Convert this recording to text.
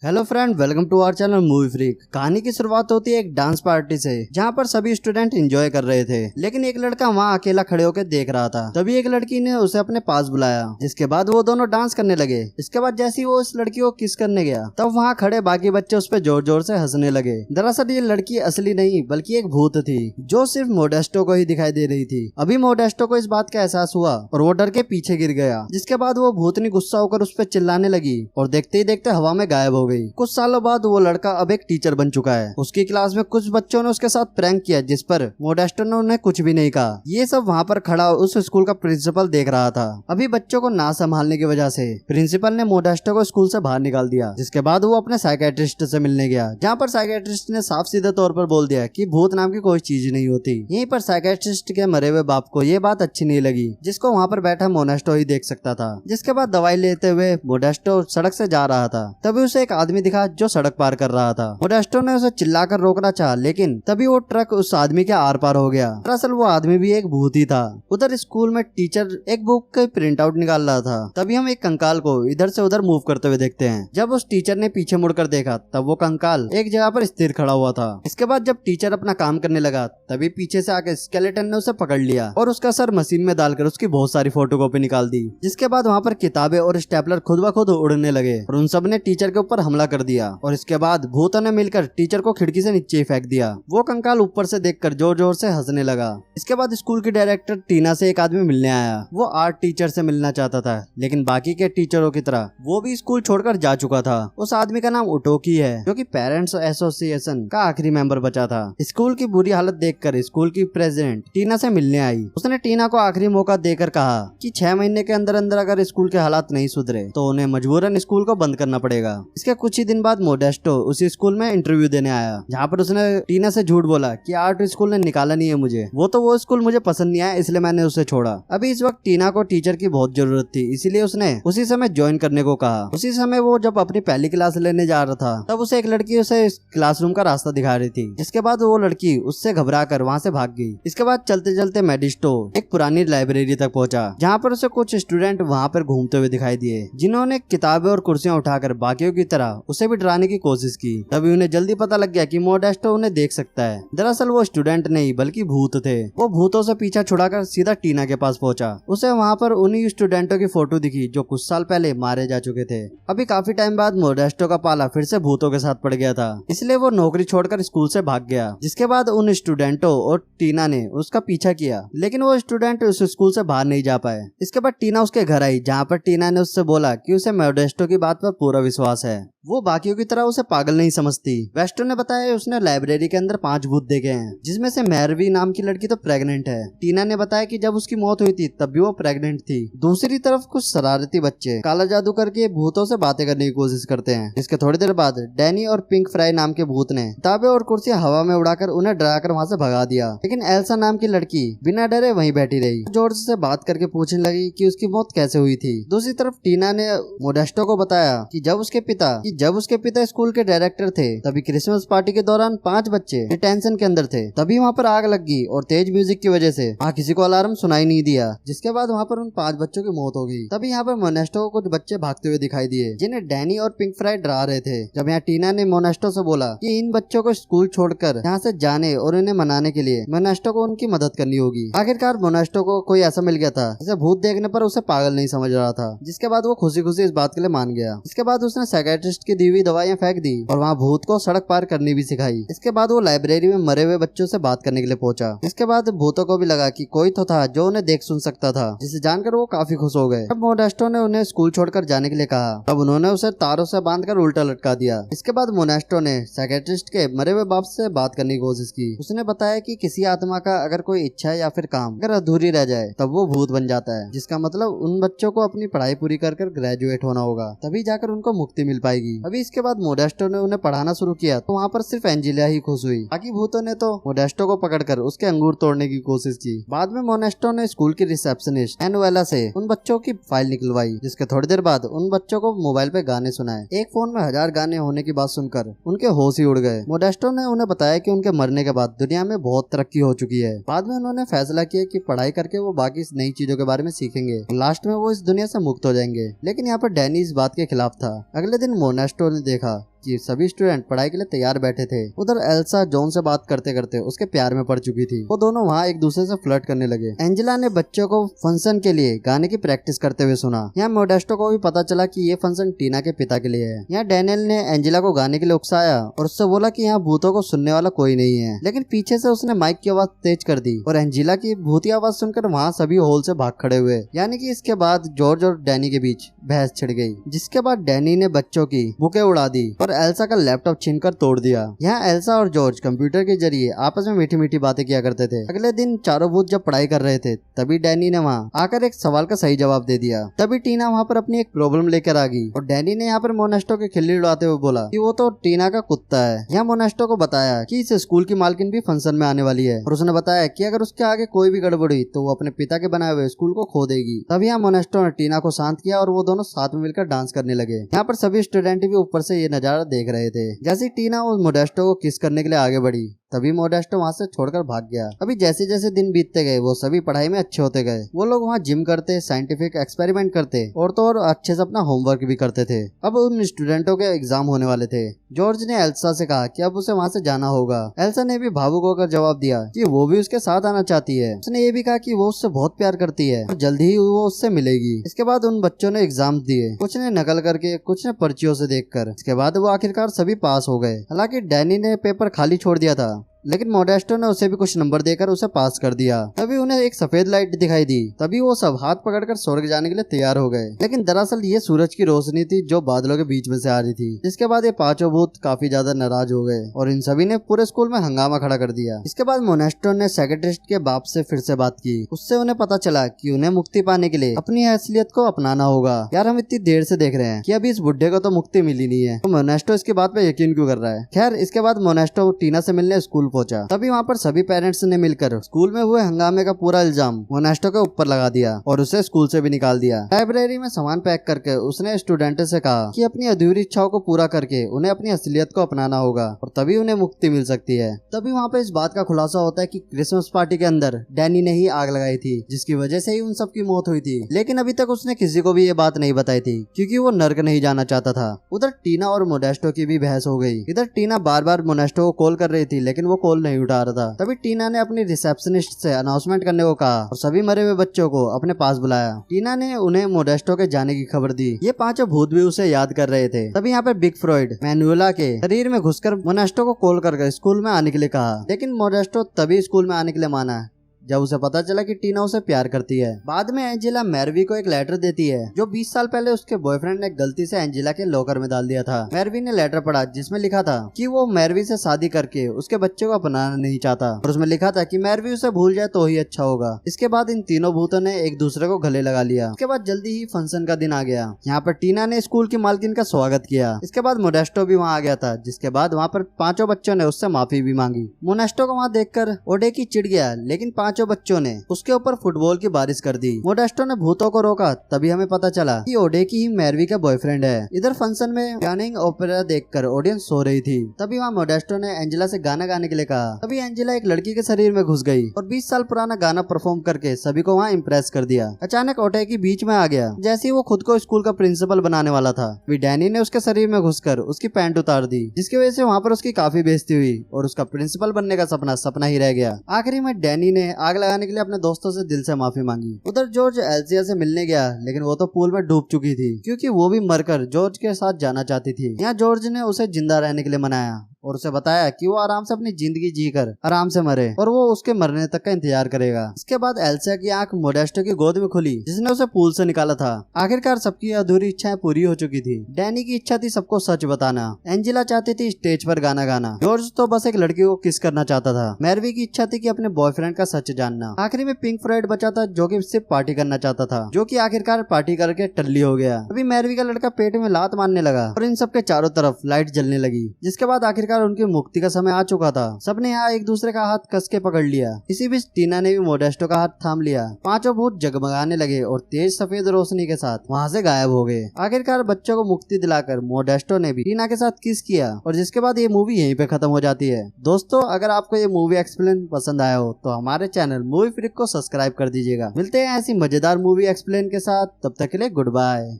Hello friend, welcome to our channel movie freak. कहानी की शुरुआत होती है एक डांस पार्टी से, जहाँ पर सभी स्टूडेंट एंजॉय कर रहे थे, लेकिन एक लड़का वहाँ अकेला खड़े होकर देख रहा था। तभी एक लड़की ने उसे अपने पास बुलाया, जिसके बाद वो दोनों डांस करने लगे। इसके बाद जैसे ही वो इस लड़की को किस करने गया, तब वहाँ खड़े बाकी बच्चे उस पर जोर जोर से हंसने लगे। दरअसल ये लड़की असली नहीं बल्कि एक भूत थी, जो सिर्फ मोडेस्टो को ही दिखाई दे रही थी। अभी मोडेस्टो को इस बात का एहसास हुआ और वो डर के पीछे गिर गया, जिसके बाद वो भूतनी गुस्सा होकर उस पर चिल्लाने लगी और देखते ही देखते हवा में गायब हो गई। कुछ सालों बाद वो लड़का अब एक टीचर बन चुका है। उसकी क्लास में कुछ बच्चों ने उसके साथ प्रैंक किया, जिस पर मोडेस्टो ने उन्हें कुछ भी नहीं कहा। ये सब वहाँ पर खड़ा उस स्कूल का प्रिंसिपल देख रहा था। अभी बच्चों को ना संभालने की वजह से प्रिंसिपल ने मोडेस्टो को स्कूल से बाहर निकाल दिया, जिसके बाद वो अपने साइकेट्रिस्ट से मिलने गया, जहाँ पर साइकेट्रिस्ट ने साफ सीधे तौर पर बोल दिया कि भूत नाम की कोई चीज नहीं होती। यहीं पर साइकेट्रिस्ट के मरे हुए बाप को ये बात अच्छी नहीं लगी, जिसको वहाँ पर बैठा मोडेस्टो ही देख सकता था। जिसके बाद दवाई लेते हुए मोडेस्टो सड़क से जा रहा था, तभी उसे एक आदमी दिखा जो सड़क पार कर रहा था। मोडेस्टो ने उसे चिल्लाकर रोकना चाहा, लेकिन तभी वो ट्रक उस आदमी के आर पार हो गया। दरअसल वो आदमी भी एक भूत ही था। उधर स्कूल में टीचर एक बुक का प्रिंट आउट निकाल रहा था। तभी हम एक कंकाल को इधर से उधर मूव करते हुए देखते हैं। जब उस टीचर ने पीछे मुड़कर देखा, तब वो कंकाल एक जगह पर स्थिर खड़ा हुआ था। इसके बाद जब टीचर अपना काम करने लगा, तभी पीछे से आके स्केलेटन ने उसे पकड़ लिया और उसका सर मशीन में डालकर उसकी बहुत सारी फोटोकॉपी निकाल दी। जिसके बाद वहाँ पर किताबें और स्टेपलर खुद ब खुद उड़ने लगे और उन सब ने टीचर के ऊपर हमला कर दिया। और इसके बाद भूतों ने मिलकर टीचर को खिड़की से नीचे फेंक दिया। वो कंकाल ऊपर से देखकर जोर जोर से हंसने लगा। इसके बाद स्कूल की डायरेक्टर टीना से एक आदमी मिलने आया। वो आर्ट टीचर से मिलना चाहता था, लेकिन बाकी के टीचरों की तरह वो भी स्कूल छोड़कर जा चुका था। उस आदमी का नाम उटोकी है, जो कि पेरेंट्स एसोसिएशन का आखिरी मेंबर बचा था। स्कूल की बुरी हालत देखकर स्कूल की प्रेसिडेंट टीना से मिलने आई। उसने टीना को आखिरी मौका देकर कहा कि 6 महीने के अंदर अंदर अगर स्कूल के हालात नहीं सुधरे तो उन्हें मजबूरन स्कूल को बंद करना पड़ेगा। इसके कुछ ही दिन बाद मोडेस्टो उसी स्कूल में इंटरव्यू देने आया, जहाँ पर उसने टीना से झूठ बोला कि आर्ट स्कूल ने निकाला नहीं है मुझे, वो स्कूल मुझे पसंद नहीं आया, इसलिए मैंने उसे छोड़ा। अभी इस वक्त टीना को टीचर की बहुत जरूरत थी, इसीलिए उसने उसी समय ज्वाइन करने को कहा। उसी समय वो जब अपनी पहली क्लास लेने जा रहा था, तब उसे एक लड़की उसे क्लासरूम का रास्ता दिखा रही थी। जिसके बाद वो लड़की उससे घबराकर वहाँ से भाग गई। इसके बाद चलते चलते मेडिस्टो एक पुरानी लाइब्रेरी तक पहुंचा, जहाँ पर उसे कुछ स्टूडेंट वहाँ पर घूमते हुए दिखाई दिए, जिन्होंने किताबें और कुर्सियां उठाकर बाकियों की तरह उसे भी डराने की कोशिश की। तभी उन्हें जल्दी पता लग गया कि मोडेस्टो उन्हें देख सकता है। दरअसल वो स्टूडेंट नहीं बल्कि भूत थे। वो भूतों से पीछा छुड़ाकर सीधा टीना के पास पहुंचा। उसे वहाँ पर उन्हीं स्टूडेंटों की फोटो दिखी जो कुछ साल पहले मारे जा चुके थे। अभी काफी टाइम बाद मोडेस्टो का पाला फिर से भूतों के साथ पड़ गया था, इसलिए वो नौकरी छोड़कर स्कूल से भाग गया। जिसके बाद उन स्टूडेंटों और टीना ने उसका पीछा किया, लेकिन वो स्टूडेंट उस स्कूल से बाहर नहीं जा पाए। इसके बाद टीना उसके घर आई, जहाँ पर टीना ने उससे बोला कि उसे मोडेस्टो की बात पर पूरा विश्वास है, वो बाकियों की तरह उसे पागल नहीं समझती। वेस्टो ने बताया उसने लाइब्रेरी के अंदर 5 भूत देखे हैं, जिसमें से मैरवी नाम की लड़की तो प्रेग्नेंट है। टीना ने बताया कि जब उसकी मौत हुई थी तब भी वो प्रेग्नेंट थी। दूसरी तरफ कुछ शरारती बच्चे काला जादू करके भूतों से बातें करने की कोशिश करते हैं। इसके थोड़ी देर बाद डैनी और पिंक फ्राई नाम के भूत ने किताबें और कुर्सियां हवा में उड़ाकर उन्हें डराकर वहाँ से भगा दिया। लेकिन एल्सा नाम की लड़की बिना डरे वहीं बैठी रही, जॉर्ज से बात करके पूछने लगी कि उसकी मौत कैसे हुई थी। दूसरी तरफ टीना ने मोडेस्टो को बताया कि जब उसके पिता स्कूल के डायरेक्टर थे, तभी क्रिसमस पार्टी के दौरान 5 बच्चे डिटेंशन के अंदर थे। तभी वहाँ पर आग लग गई और तेज म्यूजिक की वजह से वहाँ किसी को अलार्म सुनाई नहीं दिया, जिसके बाद वहाँ पर उन 5 बच्चों की मौत हो गई। तभी यहाँ पर मोनेस्टो को कुछ बच्चे भागते हुए दिखाई दिए, जिन्हें डैनी और पिंक फ्राई डरा रहे थे। जब यहाँ टीना ने मोनेस्टो से बोला कि इन बच्चों को स्कूल छोड़कर यहाँ से जाने और उन्हें मनाने के लिए मोनेस्टो को उनकी मदद करनी होगी। आखिरकार मोनेस्टो को कोई ऐसा मिल गया था जिसे भूत देखने पर उसे पागल नहीं समझ रहा था, जिसके बाद वो खुशी खुशी इस बात के लिए मान गया। इसके बाद उसने साइकेट्रिस्ट की दी हुई दवाइयां फेंक दी और वहाँ भूत को सड़क पार करनी भी सिखाई। इसके बाद वो लाइब्रेरी में मरे हुए बच्चों से बात करने के लिए पहुंचा। इसके बाद भूतों को भी लगा कि कोई तो था जो उन्हें देख सुन सकता था, जिसे जानकर वो काफी खुश हो गए। तब मोनेस्टो ने उन्हें स्कूल छोड़कर जाने के लिए कहा, तब उन्होंने उसे तारों से बांधकर उल्टा लटका दिया। इसके बाद मोनेस्टो ने साइकेट्रिस्ट के मरे हुए बाप से बात करने की कोशिश की। उसने बताया कि किसी आत्मा का अगर कोई इच्छा या फिर काम अगर अधूरी रह जाए तब वो भूत बन जाता है, जिसका मतलब उन बच्चों को अपनी पढ़ाई पूरी कर ग्रेजुएट होना होगा, तभी जाकर उनको मुक्ति मिल पाएगी। अभी इसके बाद मोडेस्टो ने उन्हें पढ़ाना शुरू किया, तो वहाँ पर सिर्फ एंजेलिया ही खुश हुई। बाकी भूतों ने तो मोडेस्टो को पकड़कर उसके अंगूर तोड़ने की कोशिश की। बाद में मोनेस्टो ने स्कूल की रिसेप्शनिस्ट एनुएला से उन बच्चों की फाइल निकलवाई, जिसके थोड़ी देर बाद उन बच्चों को मोबाइल पे गाने सुनाए। एक फोन में 1000 गाने होने की बात सुनकर उनके होश ही उड़ गए। मोडेस्टो ने उन्हें बताया कि उनके मरने के बाद दुनिया में बहुत तरक्की हो चुकी है। बाद में उन्होंने फैसला किया कि पढ़ाई करके वो बाकी नई चीजों के बारे में सीखेंगे, लास्ट में वो इस दुनिया से मुक्त हो जाएंगे। लेकिन यहाँ पर डैनी इस बात के खिलाफ था। अगले दिन मोनेस्टो ने देखा कि सभी स्टूडेंट पढ़ाई के लिए तैयार बैठे थे। उधर एल्सा जॉन से बात करते करते उसके प्यार में पड़ चुकी थी। वो दोनों वहाँ एक दूसरे से फ्लर्ट करने लगे। एंजेला ने बच्चों को फंक्शन के लिए गाने की प्रैक्टिस करते हुए सुना। यहाँ मोडेस्टो को भी पता चला कि ये फंक्शन टीना के पिता के लिए है। यहाँ डैनियल ने एंजेला को गाने के लिए उकसाया और उससे बोला कि यहाँ भूतों को सुनने वाला कोई नहीं है, लेकिन पीछे से उसने माइक की आवाज तेज कर दी और एंजेला की भूती आवाज सुनकर वहाँ सभी हॉल से भाग खड़े हुए। यानी कि इसके बाद जॉर्ज और डैनी के बीच बहस छिड़ गई, जिसके बाद डैनी ने बच्चों की बुकें उड़ा दी और एल्सा का लैपटॉप छीनकर तोड़ दिया। यहाँ एल्सा और जॉर्ज कंप्यूटर के जरिए आपस में मीठी मीठी बातें किया करते थे। अगले दिन चारों भूत जब पढ़ाई कर रहे थे तभी डैनी ने वहाँ आकर एक सवाल का सही जवाब दे दिया। तभी टीना वहाँ पर अपनी एक प्रॉब्लम लेकर आ गई और डैनी ने यहाँ पर मोनेस्टो की खिल्ली उड़ाते हुए बोला कि वो तो टीना का कुत्ता है। यहाँ मोनेस्टो को बताया कि इस स्कूल की मालकिन भी फंक्शन में आने वाली है और उसने बताया कि अगर उसके आगे कोई भी गड़बड़ी तो वो अपने पिता के बनाए हुए स्कूल को खो देगी। तभी यहाँ मोनेस्टो ने टीना को शांत किया और वो दोनों साथ में मिलकर डांस करने लगे। यहाँ पर सभी स्टूडेंट भी ऊपर से ये नजारा देख रहे थे। जैसे टीना और मोडेस्टो को किस करने के लिए आगे बढ़ी तभी मोडेस्टो वहाँ से छोड़कर भाग गया। अभी जैसे जैसे दिन बीतते गए वो सभी पढ़ाई में अच्छे होते गए। वो लोग वहाँ जिम करते, साइंटिफिक एक्सपेरिमेंट करते और तो और अच्छे से अपना होमवर्क भी करते थे। अब उन स्टूडेंटों के एग्जाम होने वाले थे। जॉर्ज ने एल्सा से कहा कि अब उसे वहाँ से जाना होगा। एल्सा ने भी भावुक होकर जवाब दिया कि वो भी उसके साथ आना चाहती है। उसने ये भी कहा कि वो उससे बहुत प्यार करती है और जल्दी ही वो उससे मिलेगी। इसके बाद उन बच्चों ने एग्जाम दिए, कुछ ने नकल करके, कुछ ने पर्चियों से देखकर। इसके बाद वो आखिरकार सभी पास हो गए। हालांकि डैनी ने पेपर खाली छोड़ दिया था, लेकिन मोडेस्टो ने उसे भी कुछ नंबर देकर उसे पास कर दिया। तभी उन्हें एक सफेद लाइट दिखाई दी। तभी वो सब हाथ पकड़कर स्वर्ग जाने के लिए तैयार हो गए, लेकिन दरअसल ये सूरज की रोशनी थी जो बादलों के बीच में से आ रही थी। जिसके बाद ये पांचों भूत काफी ज्यादा नाराज हो गए और इन सभी ने पूरे स्कूल में हंगामा खड़ा कर दिया। इसके बाद मोनेस्टो ने सेक्रेटरिस्ट के बाप से फिर से बात की। उससे उन्हें पता चला कि उन्हें मुक्ति पाने के लिए अपनी असलियत को अपनाना होगा। यार हम इतनी देर से देख रहे हैं कि अभी इस बुड्ढे को तो मुक्ति मिली नहीं है, तो मोनेस्टो इसकी बात पे यकीन क्यों कर रहा है। खैर इसके बाद मोनेस्टो टीना से मिलने स्कूल पहुंचा। तभी वहाँ पर सभी पेरेंट्स ने मिलकर स्कूल में हुए हंगामे का पूरा इल्जाम मोनेस्टो के ऊपर लगा दिया और उसे स्कूल से भी निकाल दिया। लाइब्रेरी में सामान पैक करके उसने स्टूडेंट से कहा कि अपनी अधूरी इच्छाओं को पूरा करके उन्हें अपनी असलियत को अपनाना होगा और तभी उन्हें मुक्ति मिल सकती है। तभी वहाँ पे इस बात का खुलासा होता है कि क्रिसमस पार्टी के अंदर डैनी ने ही आग लगाई थी, जिसकी वजह से ही उन सबकी मौत हुई थी। लेकिन अभी तक उसने किसी को भी ये बात नहीं बताई थी क्योंकि वो नर्क नहीं जाना चाहता था। उधर टीना और मोनेस्टो की भी बहस हो गई। इधर टीना बार बार मोनेस्टो को कॉल कर रही थी लेकिन वो कॉल नहीं उठा रहा था। तभी टीना ने अपनी रिसेप्शनिस्ट से अनाउंसमेंट करने को कहा और सभी मरे हुए बच्चों को अपने पास बुलाया। टीना ने उन्हें मोडेस्टो के जाने की खबर दी। ये पांचों भूत भी उसे याद कर रहे थे। तभी यहाँ पे बिग फ्रॉइड मैनुएला के शरीर में घुसकर मोनेस्टो को कॉल कर स्कूल में आने के लिए कहा, लेकिन मोडेस्टो तभी स्कूल में आने के लिए माना जब उसे पता चला कि टीना उसे प्यार करती है। बाद में एंजेला मैरवी को एक लेटर देती है जो 20 साल पहले उसके बॉयफ्रेंड ने गलती से एंजेला के लॉकर में डाल दिया था। मैरवी ने लेटर पढ़ा जिसमें लिखा था कि वो मैरवी से शादी करके उसके बच्चे को अपनाना नहीं चाहता और उसमें लिखा था कि मैरवी उसे भूल जाए तो ही अच्छा होगा। इसके बाद इन तीनों भूतों ने एक दूसरे को गले लगा लिया। इसके बाद जल्दी ही फंक्शन का दिन आ गया। यहाँ पर टीना ने स्कूल की मालकिन का स्वागत किया। इसके बाद मोडेस्टो भी वहाँ आ गया था, जिसके बाद वहाँ पर पांचों बच्चों ने उससे माफी भी मांगी। मोनेस्टो को वहाँ देखकर ओडेकी चिढ़ गया, लेकिन पांचों बच्चों ने उसके ऊपर फुटबॉल की बारिश कर दी। मोडेस्टो ने भूतों को रोका, तभी हमें पता चला कि ओडेकी ही मैरवी का बॉयफ्रेंड है। इधर फंक्शन में प्यानिंग ओपेरा देखकर ऑडियंस सो रही थी। तभी वहाँ मोडेस्टो ने एंजेला से गाना गाने के लिए कहा। तभी एंजेला एक लड़की के शरीर में घुस गई और 20 साल पुराना गाना परफॉर्म करके सभी को वहाँ इम्प्रेस कर दिया। अचानक ओडेकी बीच में आ गया। जैसे ही वो खुद को स्कूल का प्रिंसिपल बनाने वाला था, डैनी ने उसके शरीर में घुसकर उसकी पैंट उतार दी, जिसकी वजह से वहाँ पर उसकी काफी बेइज्जती हुई और उसका प्रिंसिपल बनने का सपना ही रह गया। आखिरी में डैनी ने आग लगाने के लिए अपने दोस्तों से दिल से माफी मांगी। उधर जॉर्ज एल्सिया से मिलने गया, लेकिन वो तो पूल में डूब चुकी थी क्योंकि वो भी मरकर जॉर्ज के साथ जाना चाहती थी। यहाँ जॉर्ज ने उसे जिंदा रहने के लिए मनाया और उसे बताया कि वो आराम से अपनी जिंदगी जीकर आराम से मरे और वो उसके मरने तक का इंतजार करेगा। इसके बाद एल्सिया की आंख मोडेस्टो की गोद में खुली, जिसने उसे पूल से निकाला था। आखिरकार सबकी अधूरी इच्छाएं पूरी हो चुकी थी। डैनी की इच्छा थी सबको सच बताना। एंजेला चाहती थी स्टेज पर गाना गाना। जॉर्ज तो बस एक लड़की को किस करना चाहता था। मैरवी की इच्छा थी कि अपने बॉयफ्रेंड का सच जानना। आखिरी में पिंक फ्लॉयड बचा था जो कि सिर्फ पार्टी करना चाहता था, जो कि आखिरकार पार्टी करके टल्ली हो गया। अभी मैरवी का लड़का पेट में लात मारने लगा और इन सबके चारों तरफ लाइट जलने लगी, जिसके बाद आखिरकार उनकी मुक्ति का समय आ चुका था। सबने यहाँ एक दूसरे का हाथ कस के पकड़ लिया। इसी बीच टीना ने भी मोडेस्टो का हाथ थाम लिया। पांचों भूत जगमगाने लगे और तेज सफेद रोशनी के साथ वहाँ से गायब हो गए। आखिरकार बच्चों को मुक्ति दिलाकर मोडेस्टो ने भी टीना के साथ किस किया और जिसके बाद ये मूवी यहीं पे खत्म हो जाती है। दोस्तों, अगर आपको ये मूवी एक्सप्लेन पसंद आया हो तो हमारे चैनल मूवी फ्रीक को सब्सक्राइब कर दीजिएगा। मिलते हैं ऐसी मजेदार मूवी एक्सप्लेन के साथ, तब तक के लिए गुड बाय।